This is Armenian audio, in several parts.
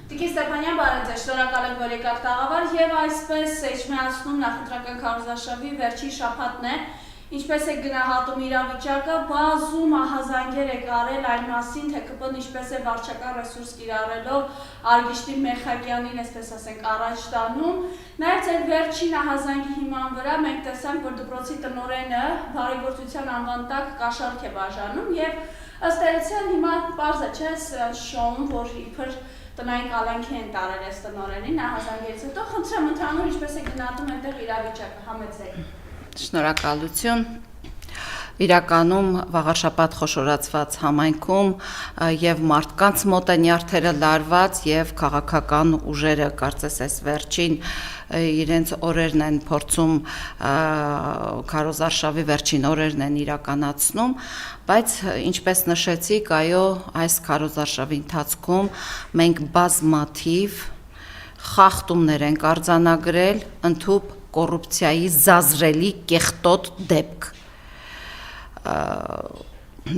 Տիկին Ստեփանյան, բարև ձեզ, շնորհակալ եմ, որ եկաք տաղավար եւ այսպես Էջմիածնում նախընտրական քարոզարշավի վերջին շաբաթն է, ինչպես է գնահատում իրավիճակը, բազում ահազանգեր եք արել այն մասին, թե ԿՊ-ն ինչպես է վարչական ռեսուրս կիրառելով Արգիշտի Մեխակյանին, այսպես ասենք, առաջ տանում, նաեւ ձեր վերջին ահազանգի հիման վրա մենք տեսանք, որ դպրոցի տնօրենը բարեգործության անվան տակ կաշառք է բաժանում եւ ըստ էության հիմա պարզ է, չէ՞, շոուն, որ իբր տնային կալանքի են տարել այս տնօրենին, ահազանգերից հետո խնդրեմ ընդհանուր ինչպես է գնահատում այնտեղ իրավիճակը, համեցեք։ Շնորհակալություն։ Իրականում վաղարշաբաթ խոշորացված համայնքում եւ մարդկանց մոտ է նյարդերը լարված եւ քաղաքական ուժերը կարծես այս վերջին իրենց օրերն են փորձում քարոզարշավի վերջին օրերն են իրականացնում, բայց ինչպես նշեցիք, այո, այս քարոզարշավի ընթացքում մենք բազմաթիվ խախտումներ ենք արձանագրել, ընդհանուր կոռուպցիայի զազրելի կեղտոտ դեպք։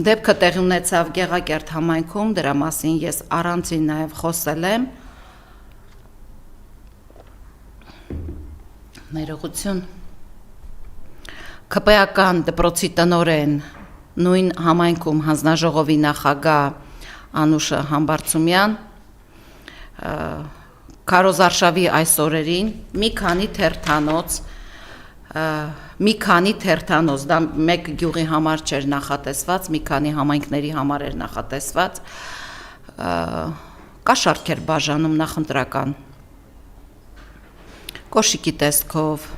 Դեպքը տեղի ունեցավ Գեղակերտ համայնքում, դրա մասին ես առանձին նաև խոսել եմ։ Ներողություն։ ԿՊ-ական դպրոցի տնօրեն, նույն համայնքում հանձնաժողովի նախագահ Անուշ Համբարձումյան քարոզարշավի այս օրերին մի քանի թերթանոց, դա մեկ գյուղի համար չէր նախատեսված, մի քանի համայնքների համար էր նախատեսված, կաշառք էր բաժանում նախընտրական, կոշիկի տեսքով,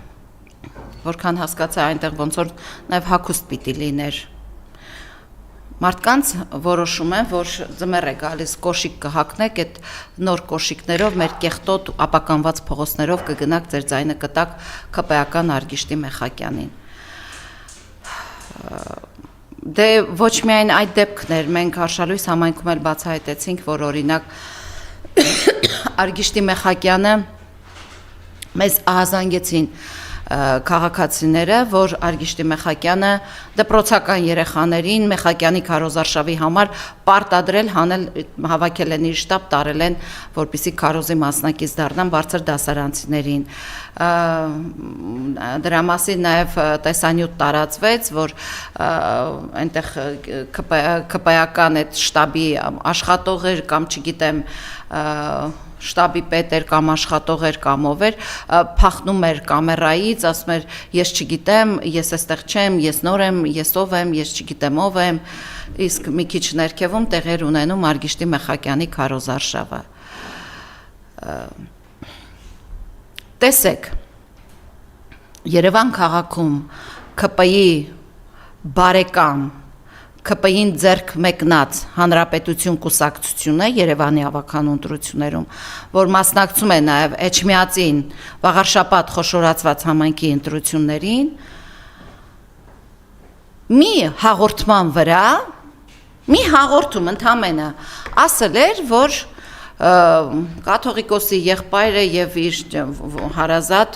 որքան հասկացա այնտեղ ոնց որ նաև հագուստ պիտի լիներ, մարդկանց որոշում են, որ ձմեռ է գալիս կոշիկ կհագնեք, այդ նոր կոշիկներով մեր կեղտոտ ապականված փողոցներով կգնաք ձեր ձայնը կտակ ԿՊ-ական Արգիշտի Մեխակյանին։ Դե ոչ միայն այդ դեպքներ, մենք Արշալույս համայնքում էլ բացահայտեցինք, որ օրինակ Արգիշտի Մեխակյանը մեզ ահազանգեցին քաղաքացիները, որ Արգիշտի Մեխակյանը դպրոցական երեխաներին Մեխակյանի քարոզարշավի համար պարտադրել հանել հավաքել են իր շտաբ տարել են, որպեսզի քարոզի մասնակից դառնան բարձր դասարանցիներին։ Դրա մասին նաև տեսանյութ տարածվեց, որ այնտեղ ԿՊ-ական այդ շտաբի աշխատողեր կամ չգիտեմ շտաբի պետ էր կամ աշխատող էր կամ ով էր, փախնում էր կամերայից, ասում էր ես չգիտեմ, ես այստեղ չեմ, ես նոր եմ, ես ով եմ, ես չգիտեմ ով եմ, իսկ մի քիչ ներքևում տեղեր ունենում Արգիշտի Մեխակյանի քարոզարշավը։ Տեսեք, Երևան քաղաքում ԿՊ-ի բարեկամ ԿՊ-ին ձեռք մեկնած Հանրապետություն կուսակցությունը Երևանի ավականու ընտրություններում, որ մասնակցում է նաև Էջմիածին վաղարշաբաթ խոշորացված համայնքի ընտրություններին, մի հաղորդման վրա, մի հաղորդում ընդամենը ասել էր, որ կաթողիկոսի եղբայրը եւ իր հարազատ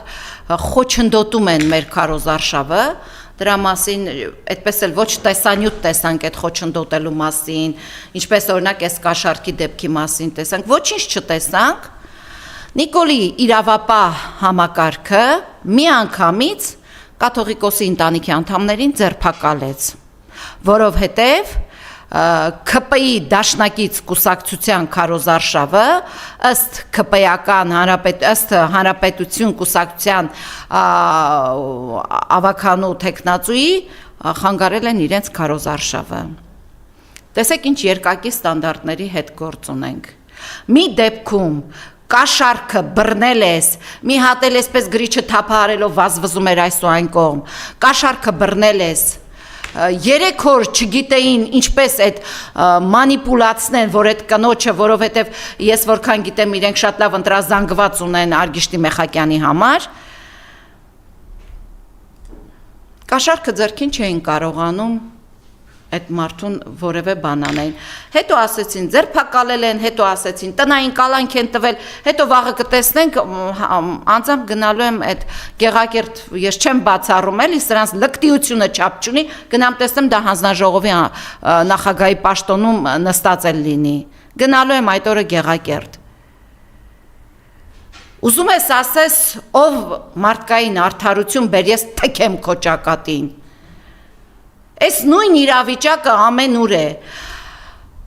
խոչընդոտում են մեր քարոզարշավը, դրա մասին այդպես էլ ոչ տեսանյութ տեսանք այդ խոչընդոտելու մասին, ինչպես օրինակ այս կաշառքի դեպքի մասին տեսանք, ոչինչ չտեսանք։ Նիկոլի իրավապահ համակարգը միանգամից կաթողիկոսի ընտանիքի անդամներին ձերբակալեց, որովհետև ԿՊ-ի դաշնակից կուսակցության քարոզարշավը ըստ ԿՊ-ական ըստ Հանրապետություն կուսակցության ավականու տեխնացուի խանգարել են իրենց քարոզարշավը։ Տեսեք ինչ երկակի ստանդարտների հետ գործ ունենք։ Մի դեպքում կաշառքը բռնել ես, մի հատ էլ այսպես գրիչը թափահարելով վազվզում էր այս ու այն կողմ, կաշառքը բռնել ես, 3 օր չգիտեին ինչպես այդ մանիպուլացնեն, որ այդ կնոջը, որովհետև ես որքան գիտեմ իրենք շատ լավ ընտրազանգված ունեն Արգիշտի Մեխակյանի համար, կաշառքը ձեռքին չէին կարողանում այդ մարդուն որևէ բան անեն։ Հետո ասեցին ձերբակալել են, հետո ասեցին տնային կալանք են տվել, հետո վաղը կտեսնենք, անձամբ գնալու եմ այդ Գեղակերտ, ես չեմ բացառում էլի, սրանց լկտիությունը չափ չունի, գնամ տեսնեմ դա հանձնաժողովի նախագահի պաշտոնում նստած էլ լինի։ Գնալու եմ այդ օրը Գեղակերտ։ Ուզում ես ասես, ով մարդկային արդարություն բեր, ես թքեմ քո ճակատին։ Այս նույն իրավիճակը ամենուր է։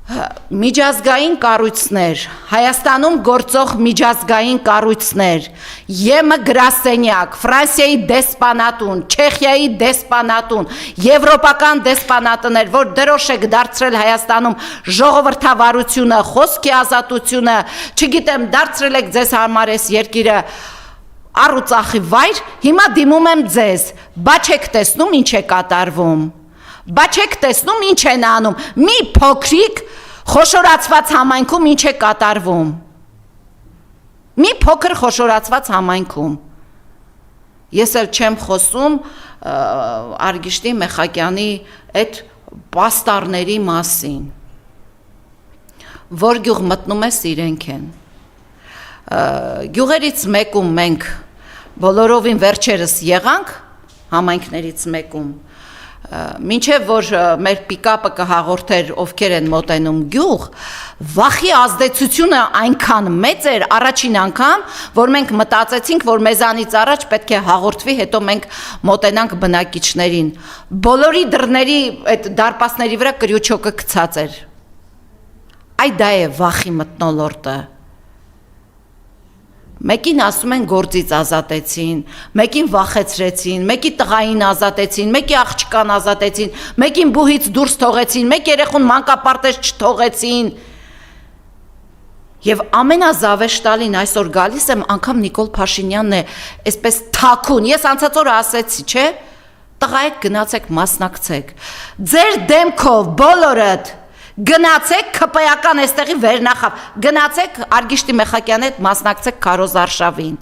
Միջազգային կառույցներ, Հայաստանում գործող միջազգային կառույցներ, ԵՄ գրասենյակ, Ֆրանսիայի դեսպանատուն, Չեխիայի դեսպանատուն, եվրոպական դեսպանատներ, որ դրոշ եք դարձրել Հայաստանում ժողովրդավարությունը, խոսքի ազատությունը, չգիտեմ, դարձրել եք ձեզ համար այս երկիրը առուծախի վայր, հիմա դիմում եմ ձեզ, բա չեք տեսնում ինչ է կատարվում։ Բա չեք տեսնում ինչ են անում, մի փոքրիկ խոշորացված համայնքում ինչ է կատարվում։ Մի փոքր խոշորացված համայնքում։ Ես էլ չեմ խոսում Արգիշտի Մեխակյանի այդ պաստառների մասին, որ գյուղ մտնում ես իրենք են։ Գյուղերից մեկում մենք բոլորովին վերջերս եղանք, համայնքներից մեկում, մինչև որ մեր պիկապը կհաղորդեր ովքեր են մոտենում գյուղ, վախի ազդեցությունը այնքան մեծ էր առաջին անգամ, որ մենք մտածեցինք, որ մեզանից առաջ պետք է հաղորդվի, հետո մենք մոտենանք բնակիչներին։ Բոլորի դռների այդ դարպասների վրա կրючոկը գցած էր։ Այ դա է վախի մթնոլորտը։ Մեկին ասում են գործից ազատեցին, մեկին վախեցրեցին, մեկի տղային ազատեցին, մեկի աղջկան ազատեցին, մեկին բուհից դուրս թողեցին, մեկ երեխուն մանկապարտեզ չթողեցին։ Եվ ամենազավեշտալին այսօր գալիս եմ, անգամ Նիկոլ Փաշինյանն է, այսպես թաքուն, ես անցած օրը ասեցի, չէ՞, տղայք գնացեք մասնակցեք, ձեր դեմքով բոլորդ գնացեք ԿՊ-ական այստեղի վերնախավ, գնացեք Արգիշտի Մեխակյանի հետ մասնակցեք քարոզարշավին։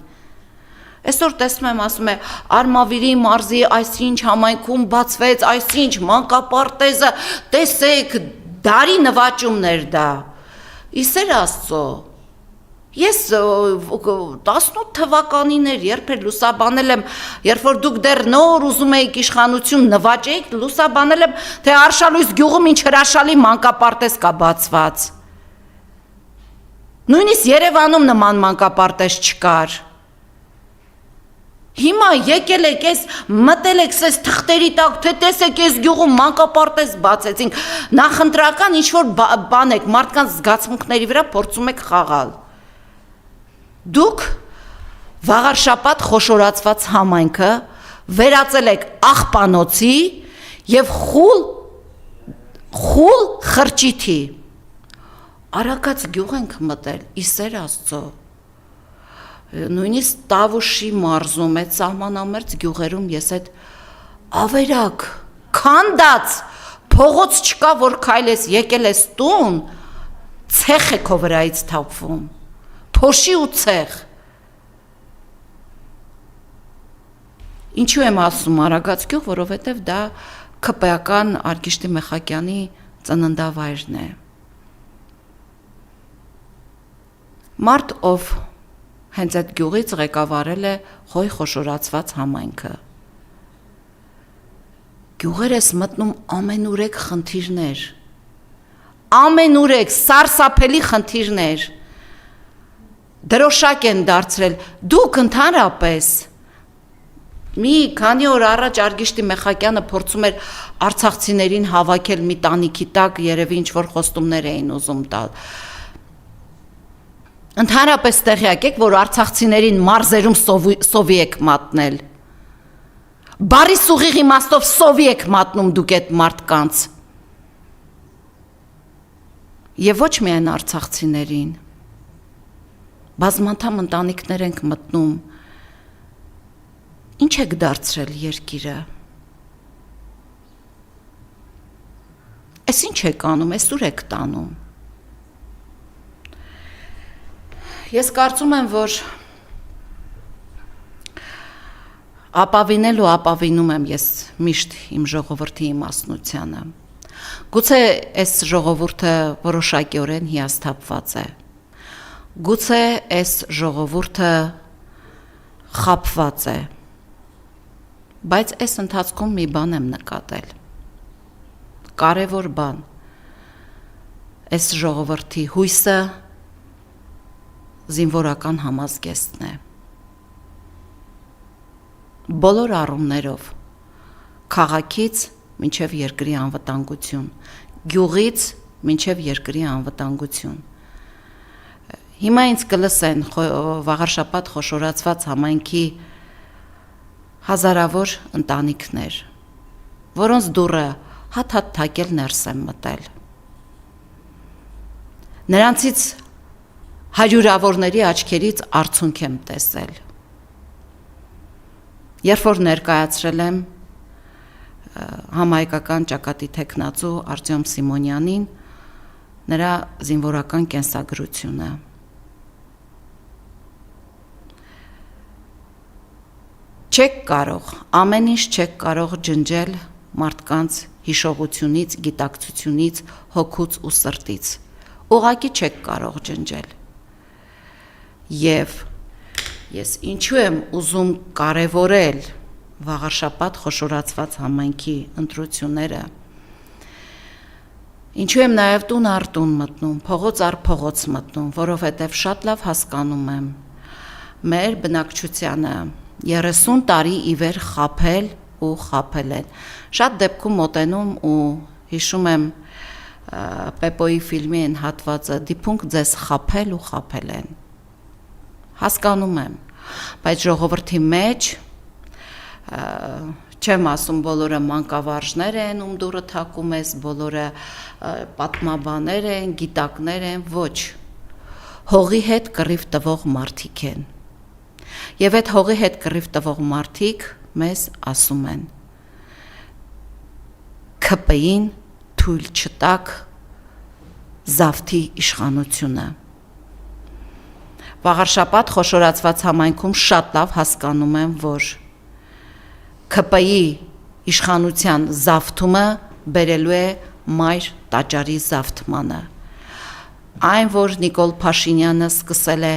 Այսօր տեսնում եմ, ասում է Արմավիրի մարզի այսինչ համայնքում բացվեց, այսինչ մանկապարտեզը, տեսեք, դարի նվաճումներ դա։ Իսեր Աստծո։ Ես 18 թվականին էր, երբ էր լուսաբանել եմ, երբ որ դուք դեռ նոր ուզում էիք իշխանություն նվաճեիք, լուսաբանել եմ, թե Արշալույս գյուղում ինչ հրաշալի մանկապարտեզ կա բացված։ Նույնիսկ Երևանում նման մանկապարտեզ չկար։ Հիմա եկել եք, մտել եք այս թղթերի տակ, թե տեսեք այս գյուղում մանկապարտեզ բացեցինք, նախընտրական ինչ-որ բան եք, մարդկանց զգացմունքների վրա փորձում եք խաղալ։ Դուք վաղարշապատ խոշորացված համայնքը վերածել եք աղբանոցի և խուլ խրճիթի։ Արաքած գյուղ ենք մտել, իսեր Աստծո։ Նույնիսկ Տավուշի մարզում, այդ սահմանամերձ գյուղերում ես այդ ավերակ, քանդած, փողոց չկա, որ քայլես, եկել ես տուն, ցեխ է քո վրայից թափվում, փոշի ու ցեխ։ Ինչու եմ ասում Արագած գյուղ, որովհետև դա ԿՊ-ական Արգիշտի Մեխակյանի ծննդավայրն է։ Մարդ, ով հենց այդ գյուղից ղեկավարել է Խոյ խոշորացված համայնքը։ Գյուղեր ես մտնում ամենուրեք խնդիրներ, ամենուրեք սարսափելի խնդիրներ, դրոշակ են դարձրել, դուք ընդհանրապես, մի քանի օր առաջ Արգիշտի Մեխակյանը փորձում էր արցախցիներին հավաքել մի տանիքի տակ, երևի ինչ-որ խոստումներ էին ուզում տալ։ Ընդհանրապես տեղյակ եք, որ արցախցիներին մարզերում սովի եք մատնել։ Բարի սուղիղ իմաստով սովի եք մատնում դուք այդ մարդկանց։ Եվ ոչ միայն արցախցիներին։ Բազմանդամ ընտանիքներ ենք մտնում։ Ինչ եք դարձրել երկիրը։ Էս ինչ եք անում, էս ուր եք տանում։ Ես կարծում եմ, որ ապավինել ու ապավինում եմ ես միշտ իմ ժողովրդի իմաստնությանը։ Գուցե այս ժողովուրդը որոշակիորեն հիասթափված է։ Գուցե այս ժողովուրդը խաբված է։ Բայց այս ընթացքում մի բան եմ նկատել։ Կարևոր բան։ Այս ժողովրդի հույսը զինվորական համազգեստն է։ բոլոր առումներով, քաղաքից մինչև երկրի անվտանգություն, գյուղից մինչև երկրի անվտանգություն։ Հիմա ինձ կլսեն վաղարշաբաթ խոշորացված համայնքի հազարավոր ընտանիքներ, որոնց դուռը հատ-հատ թակել ներս եմ մտել։ Նրանցից հարյուրավորների աչքերից արցունք եմ տեսել։ Երբ որ ներկայացրել եմ համահայկական ճակատի թեկնածու Արտյոմ Սիմոնյանին նրա զինվորական կենսագրությունը։ Չեք կարող, ամեն ինչ չեք կարող ջնջել մարդկանց հիշողությունից, գիտակցությունից, հոգուց ու սրտից։ Ուղղակի չեք կարող ջնջել։ Եվ ես ինչու եմ ուզում կարևորել վաղարշաբաթ խոշորացված համայնքի ընտրությունները, ինչու եմ նաև տուն առ տուն մտնում, փողոց առ փողոց մտնում, որովհետև շատ լավ հասկանում եմ մեր բնակչությանը 30 տարի ի վեր խաբել ու խաբել են։ Շատ դեպքում մոտենում ու հիշում եմ Պեպոյի ֆիլմի այն հատվածը, դիպունք ձեզ խաբել ու խաբել են։ Հասկանում եմ, բայց ժողովրդի մեջ չեմ ասում բոլորը մանկավարժներ են, ում դուրը թակում ես, բոլորը պատմաբաներ են, գիտակներ են, ոչ։ Հողի հետ կռիվ տվող մարդիկ են։ Եվ այդ հողի հետ կռիվ տվող մարդիկ մեզ ասում են. ՔՊ-ին թույլ չտաք զավթի իշխանությունը։ Վաղարշաբաթ խոշորացված համայնքում շատ լավ հասկանում եմ, որ ՔՊ-ի իշխանության զավթումը բերելու է մայր տաճարի զավթմանը։ Այն, որ Նիկոլ Փաշինյանը սկսել է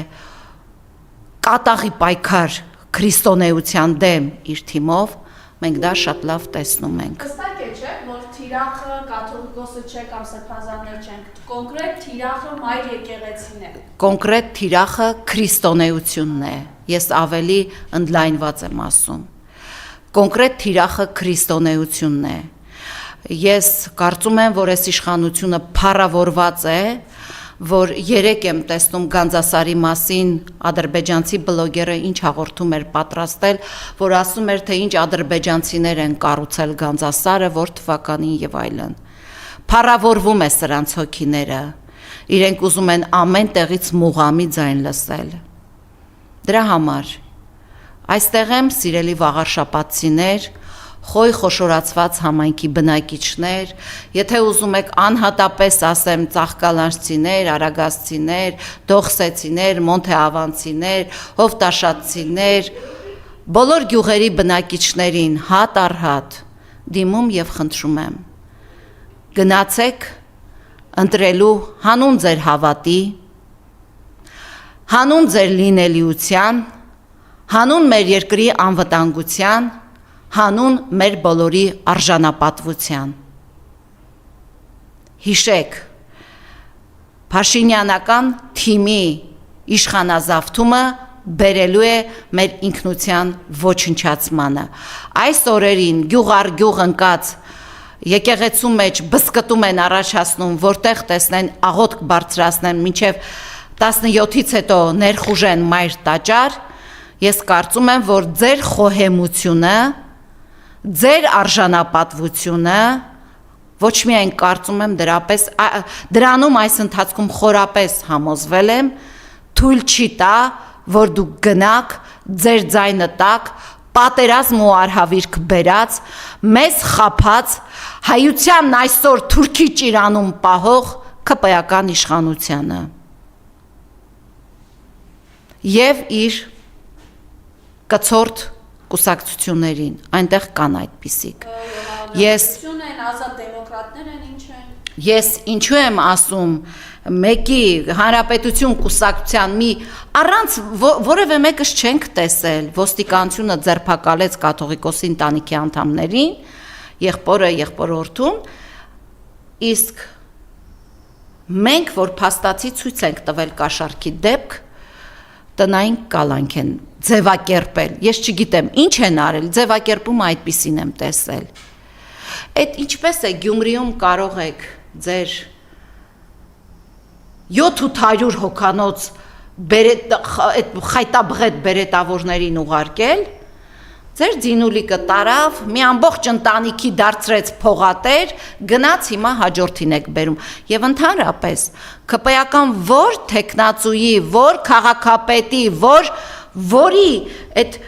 կատաղի պայքար քրիստոնեության դեմ իր թիմով, մենք դա շատ լավ տեսնում ենք։ Հստակ է, չէ՞, որ թիրախը կաթողիկոսը չէ կամ սրբազաններ չեն, կոնկրետ թիրախը մայր եկեղեցին է։ Կոնկրետ թիրախը քրիստոնեությունն է։ Ես ավելի ընդլայնված եմ ասում։ Կոնկրետ թիրախը քրիստոնեությունն է։ Ես կարծում եմ, որ այս իշխանությունը փառավորված է, որ երեք եմ տեսնում Գանձասարի մասին ադրբեջանցի բլոգերը ինչ հաղորդում էր պատրաստել, որ ասում էր, թե ինչ ադրբեջանցիներ են կառուցել Գանձասարը, որ թվականին եւ այլն։ Փառավորվում է սրանց հոգիները, իրենք ուզում են ամեն տեղից մուղամի ձայն լսել։ Դրա համար այստեղ եմ, սիրելի վաղարշաբաթցիներ, խոյ խոշորացված համայնքի բնակիչներ, եթե ուզում եք անհատապես ասեմ ծաղկալանջցիներ, արագածցիներ, դողսեցիներ, մոնթեավանցիներ, հովտաշատցիներ, բոլոր գյուղերի բնակիչներին հատ առ հատ դիմում եւ խնդրում եմ, գնացեք ընտրելու հանուն ձեր հավատի, հանուն ձեր լինելիության, հանուն մեր երկրի անվտանգության, հանուն մեր բոլորի արժանապատվության։ Հիշեք, Փաշինյանական թիմի իշխանազավթումը բերելու է մեր ինքնության ոչնչացմանը։ Այս օրերին գյուղ առ գյուղ ընկած եկեղեցու մեջ բսկտում են առաջացնում, որտեղ տեսնեն աղոթք բարձրացնեն մինչև 17-ից հետո ներխուժեն մայր տաճար, ես կարծում եմ, որ ձեր խոհեմությունը, ձեր արժանապատվությունը, ոչ միայն կարծում եմ դրանում այս ընթացքում խորապես համոզվել եմ, թույլ չի տա, որ դուք գնաք, ձեր ձայնը տաք, պատերազմ ու արհավիրք բերած, մեզ խափած, հայությանն այսօր թուրքի ճիրանում պահող ՔՊ-ական իշխանությանը։ Եվ իր կցորդ կուսակցություններին, այնտեղ կան այդպիսիք։ Ես ինչու եմ ասում, մեկի հանրապետություն կուսակցության մի առանց որևէ մեկս չենք տեսել, ոստիկանությունը ձերբակալեց կաթողիկոսի ընտանիքի անդամներին, եղբորը եղբորորդուն, իսկ մենք, որ փաստացի ցույց ենք տվել կաշառքի դեպք, տնային կալանք են ձևակերպել։ Ես չգիտեմ, ինչ են արել, ձևակերպումը այդպիսին եմ տեսել։ Այդ ինչպես է Գյումրիում կարող եք ձեր 700 հոգանոց այդ խայտաբղետ բերետավորներին ուղարկել, ձեր ձինուլիկը տարավ, մի ամբողջ ընտանիքի դարձրեց փողատեր, գնաց հիմա հաջորդին եք բերում։ Եվ ընդհանրապես ԿՊ-ական որ թեկնածուի, որ քաղաքապետի, որի այդ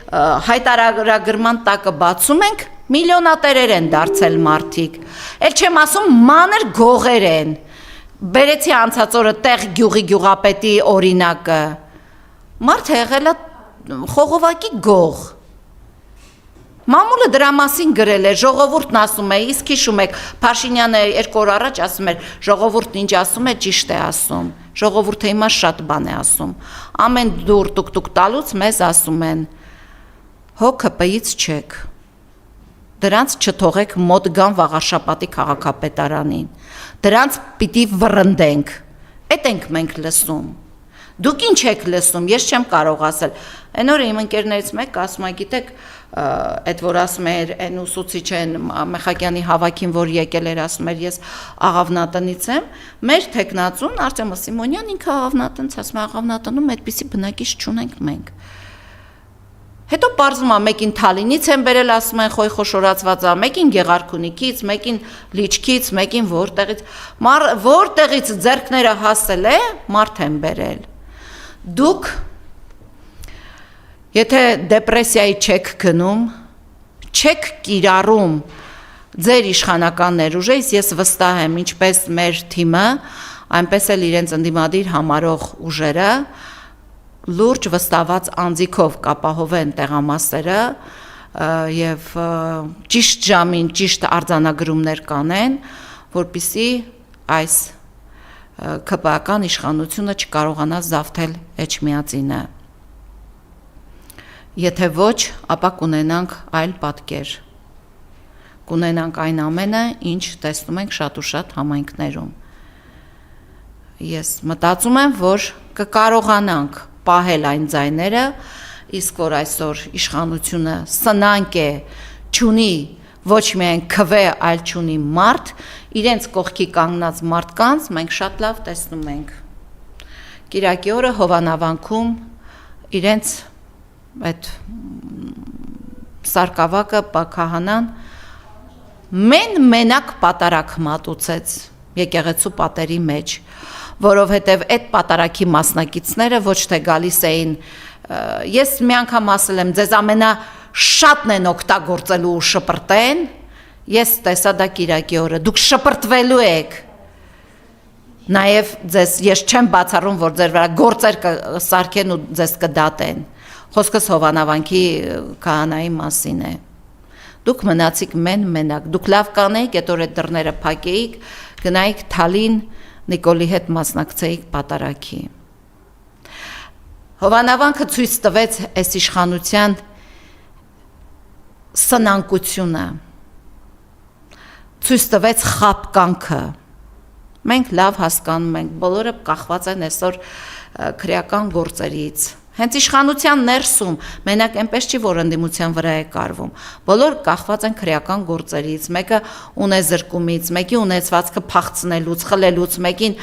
հայտարարագրման տակը բացում ենք, միլիոնատերեր են դարձել մարդիկ։ Էլ չեմ ասում մանր գողեր են։ Բերեցի անցած օրը տեղ գյուղի գյուղապետի օրինակը։ Մարդ եղել է խողովակի գող։ Մամուլը դրա մասին գրել է, ժողովուրդն ասում է, իսկ հիշում եք, Փաշինյանը 2 օր առաջ ասում էր, ժողովուրդն ինչ ասում է, ճիշտ է ասում, ժողովուրդը հիմա շատ բան է ասում, ամեն դուր տուկ-տուկ տալուց մեզ ասում են, հո ԿՊ-ից չեք, դրանց չթողեք մոտ գան Վաղարշապատի քաղաքապետարանին, դրանց պիտի վռնդենք, էդ ենք մենք լսում, դուք ինչ եք լսում, ես չեմ կարող ասել, այն օրը իմ ընկերներից մեկը ասում է, գիտեք, այդ որ ասում էր այն ուսուցիչ են Մեխակյանի հավաքին, որ եկել էր, ասում էր ես Աղավնատնից եմ, մեր թեկնածուն Արտյոմ Սիմոնյան ինքը Աղավնատնից, ասում է Աղավնատնում այդպիսի բնակիչ չունենք մենք։ Հետո պարզվում է մեկին Թալինից են բերել, ասում են խոյ խոշորացված է, մեկին Գեղարքունիքից, մեկին Լիչքից, մեկին որտեղից ձեռքները հասել է, մարդ են բերել։ Դուք եթե դեպրեսիայի չեք գնում, չեք կիրառում ձեր իշխանական ներուժից, ես վստահ եմ, ինչպես մեր թիմը, այնպես էլ իրենց ընդդիմադիր համարող ուժերը լուրջ վստահված անձիկով կապահովեն տեղամասերը եւ ճիշտ ժամին ճիշտ արձանագրումներ կանեն, որպեսզի այս ԿՊ-ական իշխանությունը չկարողանա զավթել Էջմիածինը։ Եթե ոչ, ապա կունենանք այլ պատկեր, կունենանք այն ամենը, ինչ տեսնում ենք շատ ու շատ համայնքներում։ Ես մտածում եմ, որ կկարողանանք պահել այն ձայները, իսկ որ այսօր իշխանությունը սնանկ է, չունի ոչ միայն քվե, այլ չունի մարդ, իրենց կողքի կանգնած մարդկանց մենք շատ լավ տեսնում ենք։ Կիրակի օրը Հովանավանքում իրենց այդ Սարգսակը Պաքահանան մենակ պատարակ մատուցեց եկեղեցու պատերի մեջ, որովհետև այդ պատարակի մասնակիցները ոչ թե գալիս էին, ես մի անգամ ասել եմ, ձեզ ամենաշատն են օգտագործելու ու շպրտեն, ես տեսա դա Կիրակի օրը, դուք շպրտվելու եք, նաև ձեզ ես չեմ բացառում, որ ձեր վրա գործեր կսարքեն ու ձեզ կդատեն, խոսքս Հովանավանքի քահանայի մասին է, դուք մնացիք մենակ, դուք լավ կանեիք, այդ որ այդ դռները փակեիք, գնայիք Թալին, Նիկոլի հետ մասնակցեիք պատարակի։ Հովանավանքը ցույց տվեց այս իշխանության սնանկությունը, ցույց տվեց խաբկանքը, մենք լավ հասկանում ենք, բոլորը կախված են այսօր քրեական գործերից, հենց իշխանության ներսում, մենակ այնպես չի, որ ընդդիմության վրա է կարվում, բոլոր կախված են քրեական գործերից, մեկը ունեզրկումից, մեկի ունեցվածքը փախցնելուց, խլելուց, մեկին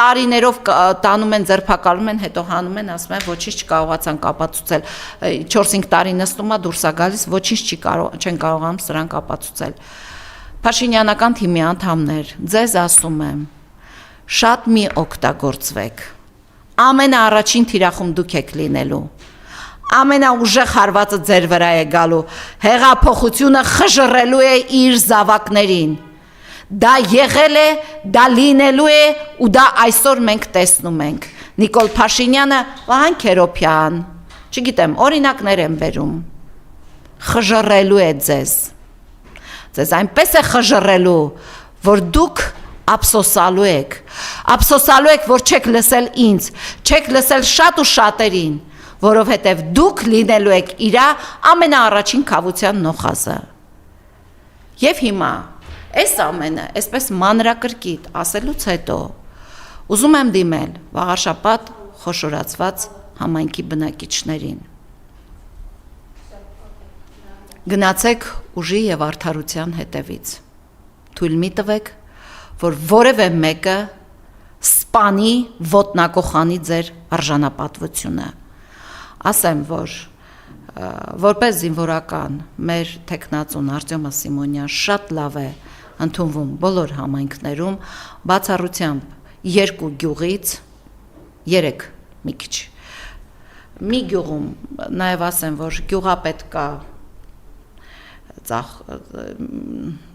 տարիներով տանում են, ձերբակալում են, հետո հանում են, ասում են, ոչինչ չկարողացանք ապացուցել, 4-5 տարի նստում է դուրս է գալիս, ոչինչ չեն կարողանում սրանք ապացուցել։ Փաշինյանական թիմի անդամներ, ձեզ ասում եմ, շատ մի օգտագործվեք, ամենաառաջին թիրախում դուք եք լինելու, ամենաուժեղ հարվածը ձեր վրա է գալու, հեղափոխությունը խժռելու է իր զավակներին, դա եղել է, դա լինելու է ու դա այսօր մենք տեսնում ենք, Նիկոլ Փաշինյանը, Վահան Քերոբյան, չգիտեմ, օրինակներ եմ բերում, խժռելու է ձեզ այնպես է խժռելու, որ դուք ափսոսալու եք, որ չեք լսել ինձ, չեք լսել շատ ու շատերին, որովհետև դուք լինելու եք իրա ամենաառաջին քավության նոխազը։ Եվ հիմա, այս ամենը, այսպես մանրակրկիտ ասելուց հետո, ուզում եմ դիմել Վաղարշապատ խոշորացված համայնքի բնակիչներին։ Գնացեք ուժի եւ արդարության հետևից։ Թույլ մի տվեք, որ որևէ մեկը սպանի ոտնակոխանի ձեր արժանապատվությունը։ Ասեմ, որ որպես զինվորական մեր տեխնացուն Արտյոմ Սիմոնյան շատ լավ է ընդունվում բոլոր համայնքներում, բացառությամբ 2 գյուղից 3 մի քիչ։ Մի գյուղում նաև ասեմ, որ գյուղապետ կա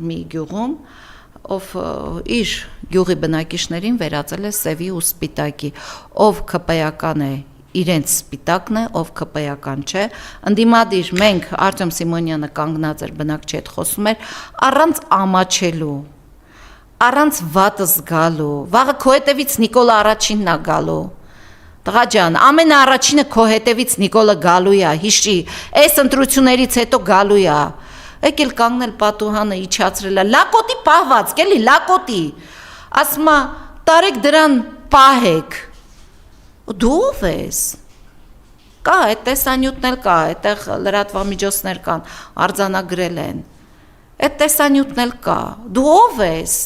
մի գյուղում, ով իր գյուղի բնակիչներին վերածել է սևի ու սպիտակի, ով ԿՊ-ական է, իրենց սպիտակն է, ով ԿՊ-ական չէ, ընդդիմադիր մենք Արտյոմ Սիմոնյանը կանգնած էր բնակչի հետ խոսում էր, առանց ամաչելու, առանց վատը զգալու, վաղը քո հետևից Նիկոլը առաջինն է գալու, տղա ջան, ամենաառաջինը քո հետևից Նիկոլը գալու է, հիշի, այս ընտրություններից հետո գալու է, եկել կանգնել պատուհանը իջացրել է, լակոտի պահվածք, էլի, լակոտի, ասում է, տարեք դրան պահեք, դու ով ես, կա, այդ տեսանյութն էլ կա, այդտեղ լրատվամիջոցներ կան, արձանագրել են, այդ տեսանյութն էլ կա, դու ով ես,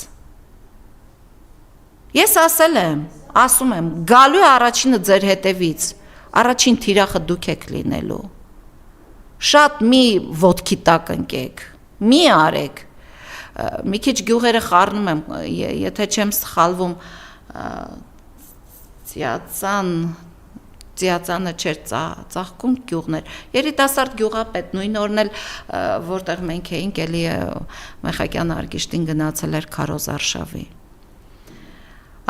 ես ասել եմ, ասում եմ, գալու է առաջինը ձեր հետևից, առաջին թիրախը դուք եք լինելու, շատ մի ոտքի տակ ընկեք, մի արեք, մի քիչ գյուղերը խառնում եմ, եթե չեմ սխալվում, Ծիածանը չէր ծաղկում գյուղներ, երիտասարդ գյուղապետ, նույն օրն էլ, որտեղ մենք էինք, էլի Մեխակյան Արգիշտին գնացել էր Քարոզարշավի։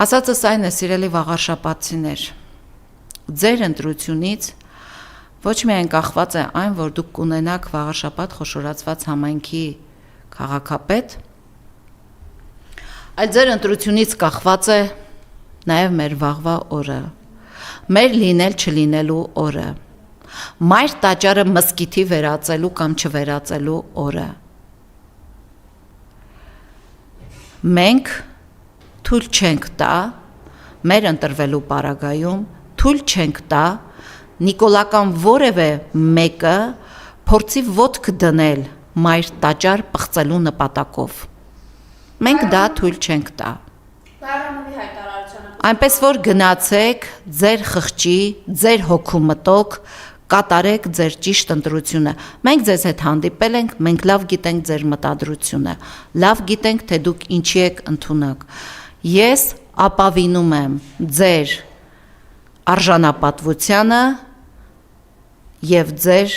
Ասածս այն է, սիրելի վաղարշապատցիներ, ձեր ընտրությունից ոչ միայն կախված է այն, որ դուք կունենաք վաղարշապատ խոշորացված համայնքի քաղաքապետ, այլ ձեր ընտրությունից կախված է նաև մեր վաղվա օրը, մեր լինել չլինելու օրը, մայր տաճարը մզկիթի վերածելու կամ չվերածելու օրը։ Մենք թույլ չենք տա, մեր ընտրվելու պարագայում թույլ չենք տա Նիկոլական որևէ մեկը փորձի ոտք դնել մայր տաճար պղծելու նպատակով։ Մենք դա թույլ չենք տա։ Բայրամովի հայտարարությունը։ Այնպես որ գնացեք ձեր խղճի, ձեր հոգու մտոք, կատարեք ձեր ճիշտ ընտրությունը։ Մենք ձեզ հետ հանդիպել ենք, մենք լավ գիտենք ձեր մտադրությունը, լավ գիտենք, թե դուք ինչի եք ընդունակ։ Ես ապավինում եմ ձեր արժանապատվությանը և ձեր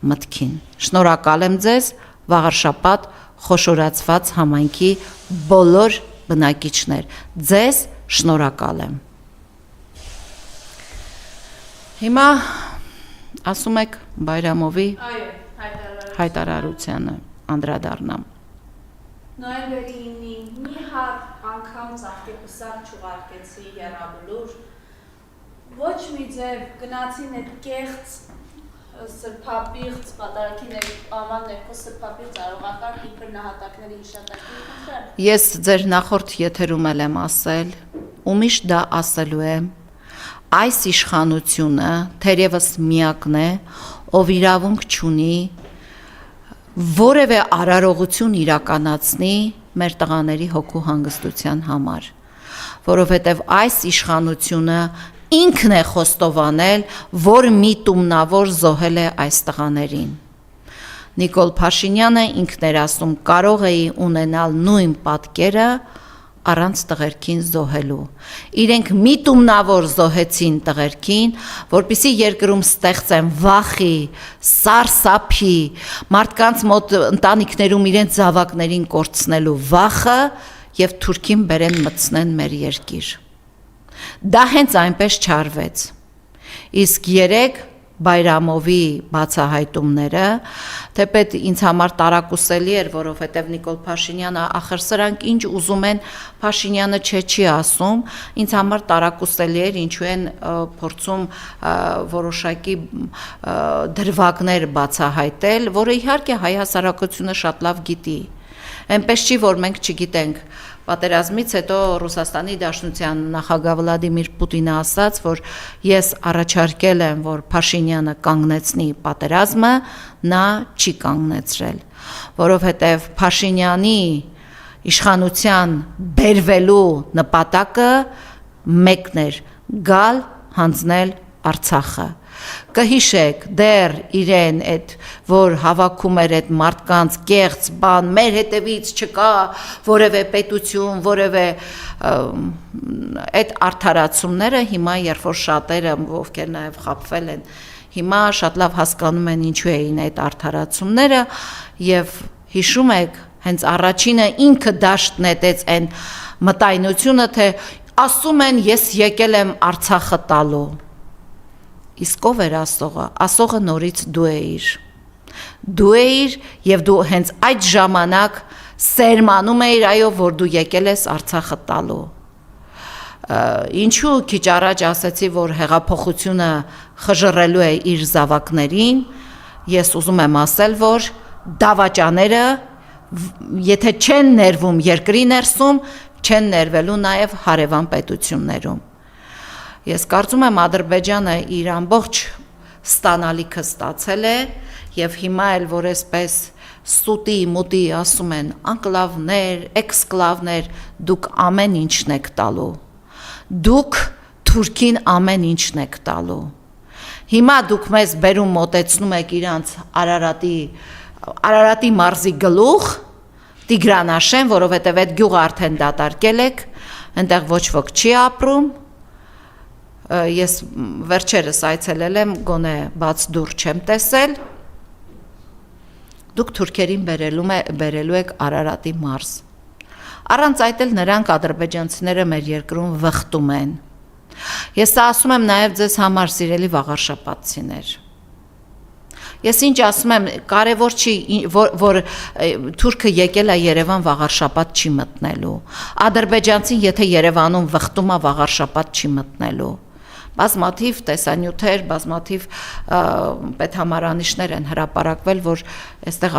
մտքին։ Շնորհակալ եմ ձեզ, վաղարշապատ խոշորացված համայնքի բոլոր բնակիչներ, ձեզ շնորհակալ եմ։ Հիմա ասում եք Բայրամովի հայտարարությանը անդրադառնամ։ Նոյեմբերի 9-ին մի հատ անգամ ծաղկեպսակ չուղարկեցի եռաբլուր, ոչ մի ձև գնացին այդ կեղծ սրբապիղծ պատարագի աման ներքո սրբապիղծ արողական իբր նահատակների հիշատակի խնդրել։ Ես ձեր նախորդ եթերում եմ ասել, ու միշտ դա ասելու եմ, այս իշխանությունը թերևս միակն է, ով իրավունք չունի որևէ արարողություն իրականացնի մեր տղաների հոգու հանգստության համար, որովհետև այս իշխանությունը ինքն է խոստովանել, որ միտումնավոր զոհել է այս տղաներին։ Նիկոլ Փաշինյանը ինքն էր ասում, կարող էի ունենալ նույն պատկերը առանց տղերքին զոհելու։ Իրենք միտումնավոր զոհեցին տղերքին, որպեսզի երկրում ստեղծեն վախի, սարսափի, մարդկանց մոտ ընտանիքներում իրենց զավակներին կորցնելու վախը եւ թուրքին բերեն մտցնեն մեր երկիր։ Դա հենց այնպես չարվեց։ Իսկ երեք Բայրամովի բացահայտումները, թեպետ ինձ համար տարակուսելի էր, որովհետև Նիկոլ Փաշինյանը, ախր սրանք ինչ ուզում են, Փաշինյանը չի ասում, ինձ համար տարակուսելի էր, ինչու են փորձում որոշակի դրվագներ բացահայտել, որը իհարկե հայ հասարակությունը շատ լավ գիտի։ Այնպես չի, որ մենք չգիտենք։ Պատերազմից հետո Ռուսաստանի Դաշնության նախագահ Վլադիմիր Պուտինը ասաց, որ ես առաջարկել եմ, որ Փաշինյանը կանգնեցնի պատերազմը, նա չի կանգնեցրել, որովհետև Փաշինյանի իշխանության բերվելու նպատակը մեկն էր՝ գալ հանձնել Արցախը։ Կհիշեք, դեռ իրեն այդ որ հավաքում էր այդ մարդկանց կեղծ բան, մեր հետևից չկա որևէ պետություն, որևէ այդ արդարացումները հիմա երբ որ շատերը, ովքեր նաև խաբվել են, հիմա շատ լավ հասկանում են ինչու էին այդ արդարացումները եւ հիշում եք, հենց առաջինը ինքը դաշտ նետեց այն մտայնությունը, թե ասում են ես եկել եմ Արցախը տալու։ Իսկ ով էր ասողը։ Ասողը նորից դու էիր եւ դու հենց այդ ժամանակ սերմանում էիր, այո, որ դու եկել ես Արցախը տալու։ Ինչու քիչ առաջ ասացի, որ հեղափոխությունը խժռելու է իր զավակներին, ես ուզում եմ ասել, որ դավաճաները եթե չեն ներվում երկրի ներսում, չեն ներվելու նաեւ հարևան պետություններում։ Ես կարծում եմ Ադրբեջանը իր ամբողջ ստանալիքը ստացել է եւ հիմա էլ որ այսպես սուտի մուտի ասում են անկլավներ, էքսկլավներ, դուք ամեն ինչն եք տալու։ Դուք Թուրքին ամեն ինչն եք տալու։ Հիմա դուք մեզ բերում մոտեցնում եք իրանց Արարատի մարզի գլուխ Տիգրանաշեն, որովհետեւ այդ գյուղը արդեն դատարկել եք, այնտեղ ոչ ոք չի ապրում։ Ես վերջերս այցելել եմ, գոնե բաց դուր չեմ տեսել։ Դուք թուրքերին բերելու եք Արարատի մարզ։ Առանց այդ էլ նրանք ադրբեջանցիները մեր երկրում վխտում են։ Ես սա ասում եմ նաև ձեզ համար, սիրելի վաղարշապատցիներ։ Ես ինչ ասում եմ, կարևոր չի, որ թուրքը եկել է Երևան վաղարշապատ չի մտնելու։ Ադրբեջանցին եթե Երևանում վխտում է վաղարշապատ չի մտնելու։ Բազմաթիվ տեսանյութեր, բազմաթիվ պետհամարանիշներ են հրապարակվել, որ այստեղ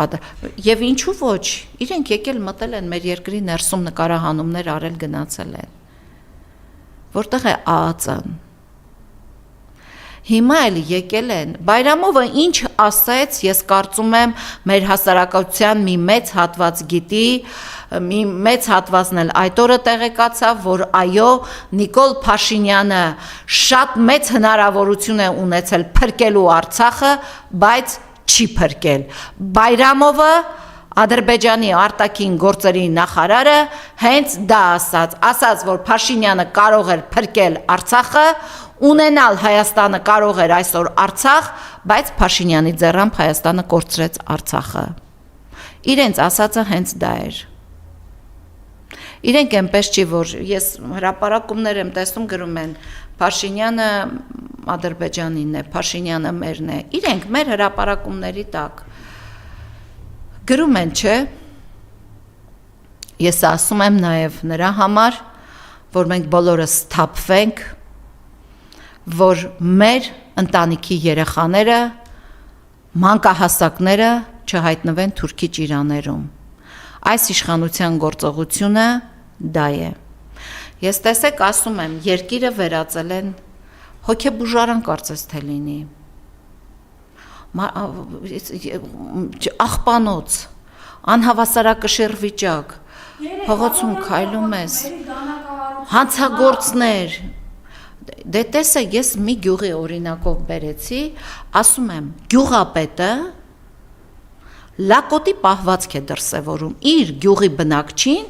եւ ինչու ոչ, իրենք եկել մտել են մեր երկրի ներսում նկարահանումներ արել գնացել են։ Որտեղ է ԱԱԾ-ն։ Հիմա էլ եկել են, Բայրամովը ինչ ասեց, ես կարծում եմ մեր հասարակության մի մեծ հատված գիտի, մի մեծ հատվածն էլ այդ օրը տեղեկացավ, որ այո, Նիկոլ Փաշինյանը շատ մեծ հնարավորություն է ունեցել փրկելու Արցախը, բայց չի փրկել։ Բայրամովը Ադրբեջանի արտաքին գործերի նախարարը հենց դա ասաց, որ Փաշինյանը կարող էր փրկել Արցախը, ունենալ Հայաստանը կարող էր այսօր Արցախ, բայց Փաշինյանի ձեռամբ Հայաստանը կորցրեց Արցախը։ Իրենց ասածը հենց դա էր։ Իրենք այնպես չի, որ ես հրապարակումներ եմ տեսնում գրում են Փաշինյանը Ադրբեջանինն է, Փաշինյանը մերն է։ Իրենք մեր հրապարակումների տակ գրում են, չէ։ Ես ասում եմ նաև նրա համար, որ մենք բոլորս սթափվենք, որ մեր ընտանիքի երեխաները, մանկահասակները չհայտնվեն Թուրքի ճիրաներում։ Այս իշխանության գործողությունը դա է։ Ես տեսեք ասում եմ, երկիրը վերածել են հոգեբուժարան կարծես թե լինի։ Աղբանոց, անհավասարակշիռ վիճակ, փողոցում քայլում ես, հանցագործներ։ Դե տեսեք, ես մի գյուղի օրինակով բերեցի, ասում եմ, գյուղապետը լակոտի պահվածք է դրսևորում, իր գյուղի բնակչին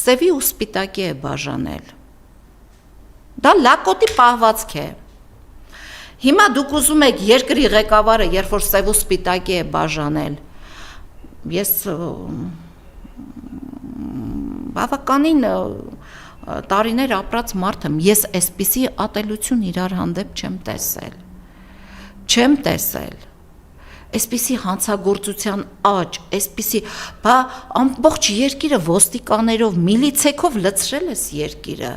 սևի ու սպիտակի է բաժանել։ Դա լակոտի պահվածք է։ Հիմա դուք ուզում եք երկրի ղեկավարը, երբ որ սև ու սպիտակի է բաժանել, ես բավականին տարիներ ապրած մարդ եմ, ես այսպիսի ատելություն իրար հանդեպ չեմ տեսել, այսպիսի հանցագործության աճ, այսպիսի, բա ամբողջ երկիրը ոստիկաներով, միլիցեքով լցրել ես երկիրը,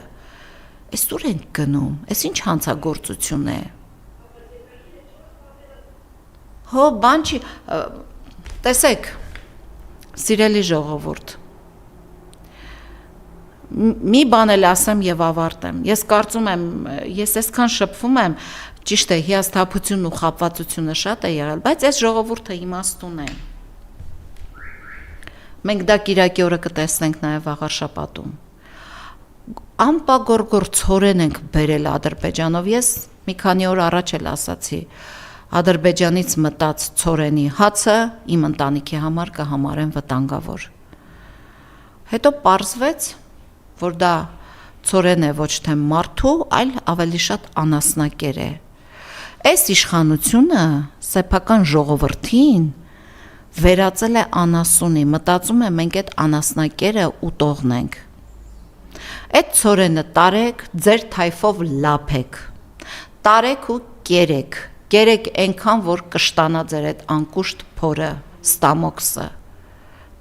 այս ուր ենք գնում, այս ինչ հանցագործություն է, հո բան չի, տեսեք, սիրելի ժողովուրդ, մի բան էլ ասեմ եւ ավարտեմ։ Ես կարծում եմ, ես այսքան շփվում եմ, ճիշտ է, հիասթափությունն ու խաբվածությունը շատ է եղել, բայց այս ժողովուրդը իմաստուն է։ Մենք դա Կիրակի օրը կտեսնենք նաեւ աղար շաբաթում։ Անպագորգոր ցորեն ենք բերել Ադրբեջանով։ Ես մի քանի օր առաջ էլ ասացի, Ադրբեջանից մտած ցորենի հացը իմ ընտանիքի համար կհամարեն վտանգավոր։ Հետո պարզվեց, որ դա ցորեն է ոչ թե մարդու, այլ ավելի շատ անասնակեր է։ Այս իշխանությունը սեփական ժողովրդին վերածել է անասունի, մտածում է մենք այդ անասնակերը ուտողնենք։ Այդ ցորենը տարեք, ձեր թայֆով լափեք, տարեք ու կերեք, կերեք այնքան, որ կշտանա ձեր այդ անկուշտ փորը, ստամոքսը,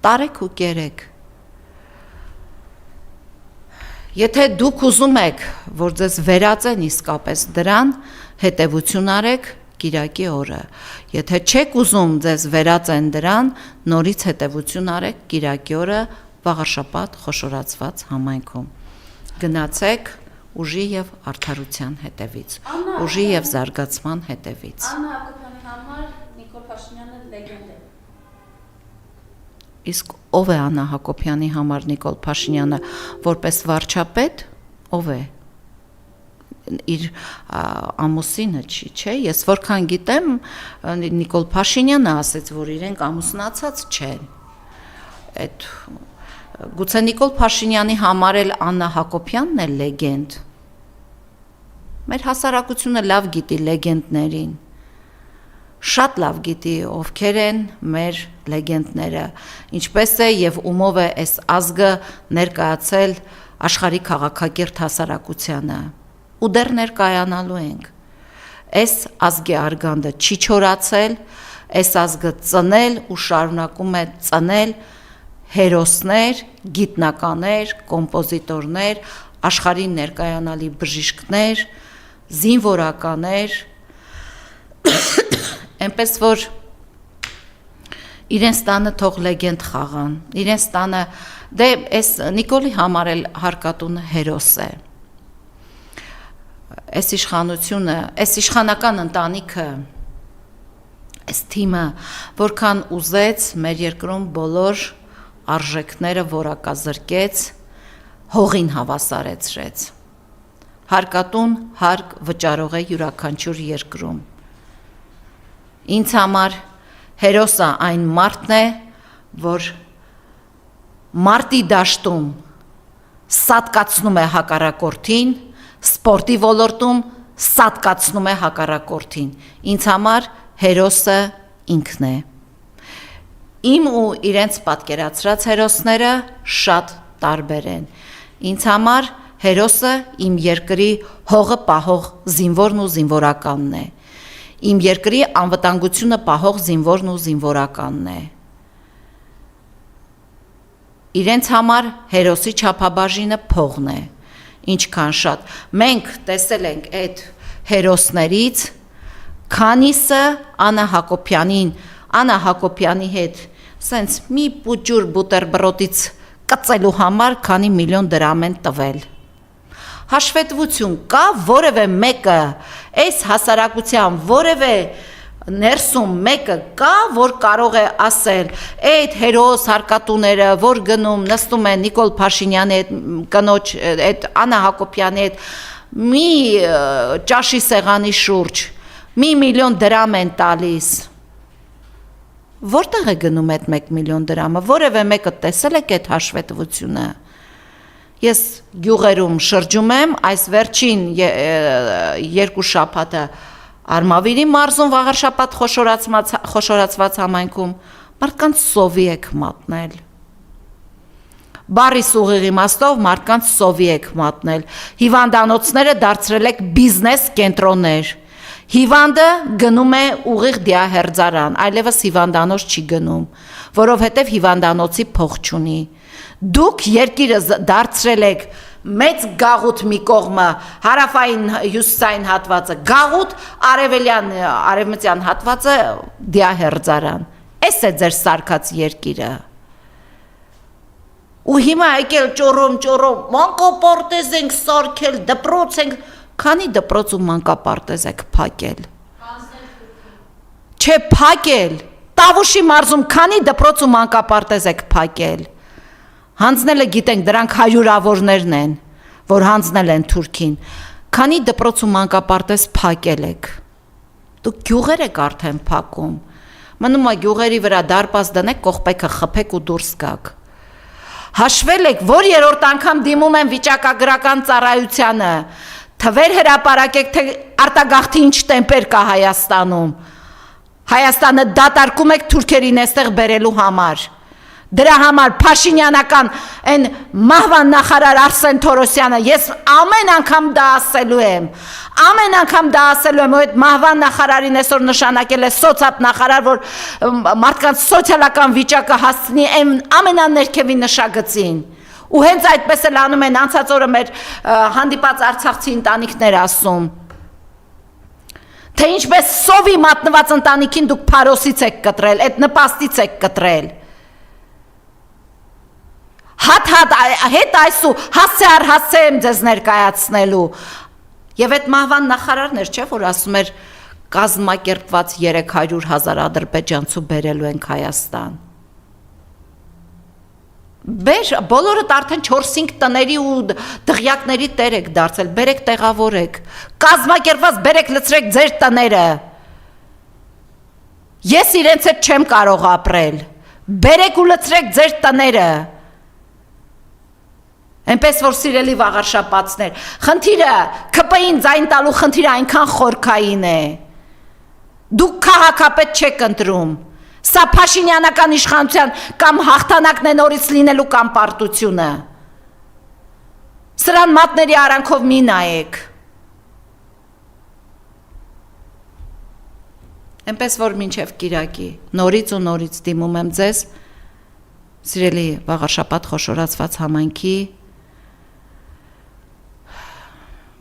տարեք ու կերեք։ Եթե դուք ուզում եք, որ ձեզ վերածեն իսկապես դրան, հետևություն արեք Կիրակի օրը։ Եթե չեք ուզում ձեզ վերածեն դրան, նորից հետևություն արեք Կիրակի օրը վաղարշաբաթ խոշորացված համայնքում։ Գնացեք ուժի եւ արդարության հետևից, ուժի եւ զարգացման հետևից։ Աննա Հակոբյանի համար Նիկոլ Փաշինյանը լեգենդ է։ Իսկ ով է Աննա Հակոբյանի համար Նիկոլ Փաշինյանը, որպես վարչապետ, ով է։ Իր ամուսինը չի, չէ՞։ Ես որքան գիտեմ, Նիկոլ Փաշինյանը ասաց, որ իրենք ամուսնացած չեն։ Այդ գուցե Նիկոլ Փաշինյանի համար էլ Աննա Հակոբյանն է լեգենդ։ Մեր հասարակությունը լավ գիտի լեգենդներին։ Շատ լավ գիտի ովքեր են մեր լեգենդները, ինչպես է եւ ումով է այս ազգը ներկայացել աշխարհի քաղաքակիրթ հասարակությանը։ Ու դեռ ներկայանալու ենք։ Այս ազգի արգանդը չի չորացել, այս ազգը ծնել ու շարունակում է ծնել հերոսներ, գիտնականներ, կոմպոզիտորներ, աշխարհին ներկայանալի բժիշկներ, զինվորականներ, այնպես որ իրենց տանը թող լեգենդ խաղան, իրենց տանը դե այս Նիկոլի համար էլ հարկատունը հերոս է։ Այս իշխանությունը, այս իշխանական ընտանիքը, այս թիմը, որքան ուզեց մեր երկրում բոլոր արժեքները որակազրկեց, հողին հավասարեցրեց։ Հարկատուն հարկ վճարող է յուրաքանչյուր երկրում։ Ինձ համար հերոսը այն մարդն է, որ մարտի դաշտում սատկացնում է հակառակորդին, սպորտի ոլորտում սատկացնում է հակառակորդին։ Ինձ համար հերոսը ինքն է։ Իմ ու իրենց պատկերացրած հերոսները շատ տարբեր են։ Ինձ համար հերոսը իմ երկրի հողը պահող զինվորն ու զինվորականն է։ Իմ երկրի անվտանգությունը պահող զինվորն ու զինվորականն է։ Իրենց համար հերոսի չափաբաժինը փողն է։ Ինչքան շատ։ Մենք տեսել ենք այդ հերոսներից, քանիսը Աննա Հակոբյանի հետ սենց մի պուճուր բուտերբրոդից կծելու համար քանի միլիոն դրամ են տվել։ Հաշվետվություն կա, որևէ մեկը այս հասարակության որևէ ներսում մեկը կա, որ կարող է ասել, այդ հերոս հարկատուները, որ գնում, նստում են Նիկոլ Փաշինյանի հետ, կնոջ, այդ Աննա Հակոբյանի հետ, մի ճաշի սեղանի շուրջ, մի միլիոն դրամ են տալիս։ Որտեղ է գնում այդ 1 միլիոն դրամը, որևէ մեկը տեսել եք այդ հաշվետվությունը։ Ես գյուղերում շրջում եմ, այս վերջին 2 շաբաթը Արմավիրի մարզում վաղարշաբաթ խոշորացված համայնքում մարդկանց սովի եք մատնել։ Բարի սուղիղ իմաստով մարդկանց սովի եք մատնել։ Հիվանդանոցները դարձրել եք բիզնես կենտրոններ։ Հիվանդը գնում է ուղիղ դիահերձարան, այլևս հիվանդանոց չի գնում, որովհետև հիվանդանոցի փող չունի։ Դուք երկիրը դարձրել եք մեծ գաղութ մի կողմը, հարավային հյուսիսային հատվածը գաղութ, արևմտյան հատվածը դիահերձարան։ Էս է ձեր սարքած երկիրը։ Ու հիմա եկել ճորում, մանկապարտեզ ենք սարքել, դպրոց ենք, քանի դպրոց ու մանկապարտեզ եք փակել։ Չէ, փակել։ Տավուշի մարզում քանի դպրոց ու մանկապարտեզ եք փակել։ Հանձնելը գիտենք, դրանք հարյուրավորներն են, որ հանձնել են Թուրքին։ Քանի դպրոց ու մանկապարտեզ փակել եք։ Դուք գյուղեր եք արդեն փակում։ Մնում է գյուղերի վրա դարպաս դնեք, կողպեքը խփեք ու դուրս գաք։ Հաշվել եք, որ երրորդ անգամ դիմում են վիճակագրական ծառայությանը, թվեր հրապարակեք, թե արտագաղթի ինչ տեմպեր կա Հայաստանում։ Հայաստանը դատարկում եք թուրքերին այստեղ բերելու համար։ Դրա համար Փաշինյանական այն մահվան նախարար Արսեն Թորոսյանը, ես ամեն անգամ դա ասելու եմ, ու այդ մահվան նախարարին այսօր նշանակել է սոցիալ նախարար, որ մարդկանց սոցիալական վիճակը հասցնի ամենաներքևի նշագծին։ Ու հենց այդպես էլ անում են, անցած օրը մեր հանդիպած արցախցի ընտանիքներ ասում, թե ինչպես սովի մատնված ընտանիքին դուք փարոսից եք կտրել, այդ նպաստից եք կտրել։ Հետ այսու հասցե եմ ձեզ ներկայացնելու։ Եվ այդ մահվան նախարարն էր, չէ, որ ասում էր կազմակերպված 300,000 ադրբեջանցու բերելու ենք Հայաստան։ Բոլորդ արդեն 4-5 տների ու դղյակների տեր եք դարձել, բերեք տեղավորեք, կազմակերպված բերեք լցրեք ձեր տները։ Ես իրենց հետ չեմ կարող ապրել, բերեք ու լցրեք ձեր տները։ Այնպես որ սիրելի վաղարշապացներ, խնդիրը ՔՊ-ին ձայն տալու խնդիրը այնքան խորքային է։ Դուք քաղաքապետ չեք ընտրում։ Սա Փաշինյանական իշխանության կամ հաղթանակն է նորից լինելու կամ պարտությունը։ Սրան մատների արանքով մի նայեք։ Այնպես որ մինչև կիրակի նորից ու նորից դիմում եմ ձեզ, սիրելի վաղարշապատ խոշորացված համայնքի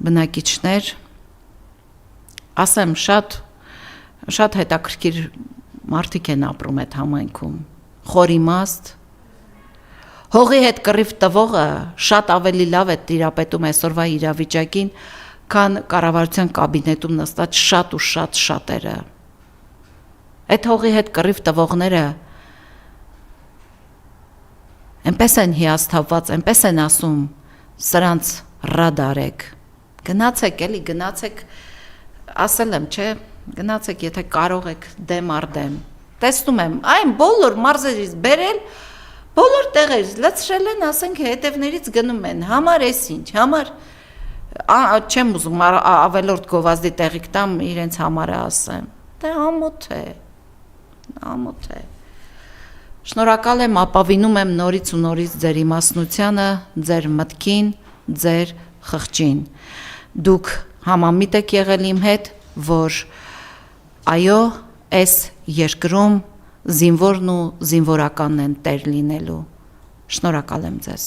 բնակիչներ, ասեմ, շատ հետաքրքիր մարդիկ են ապրում այդ համայնքում, խորիմաստ, հողի հետ կռիվ տվողը շատ ավելի լավ է տիրապետում այսօրվա իրավիճակին, քան կառավարության կաբինետում նստած շատ ու շատ շատերը։ Այդ հողի հետ կռիվ տվողները այնպես են հիասթափված, այնպես են ասում, սրանց ռադարեք, գնացեք, ասել եմ, չէ, գնացեք, եթե կարող եք դեմ առ դեմ, տեսնում եմ, այն բոլոր մարզերից բերել, բոլոր տեղերից լցրել են, ասենք հետևներից գնում են, համար ես ինչ, համար, չեմ ուզում ավելորդ գովազդի տեղիք տամ իրենց համարը ասեմ, դե ամոթ է, շնորհակալ եմ, ապավինում եմ նորից ու նորից ձեր իմաստնությանը, ձեր մտքին, ձեր խղճին, դուք համամիտ եք եղել իմ հետ, որ այո, այս երկրում զինվորն ու զինվորականն են տեր լինելու, շնորհակալ եմ ձեզ։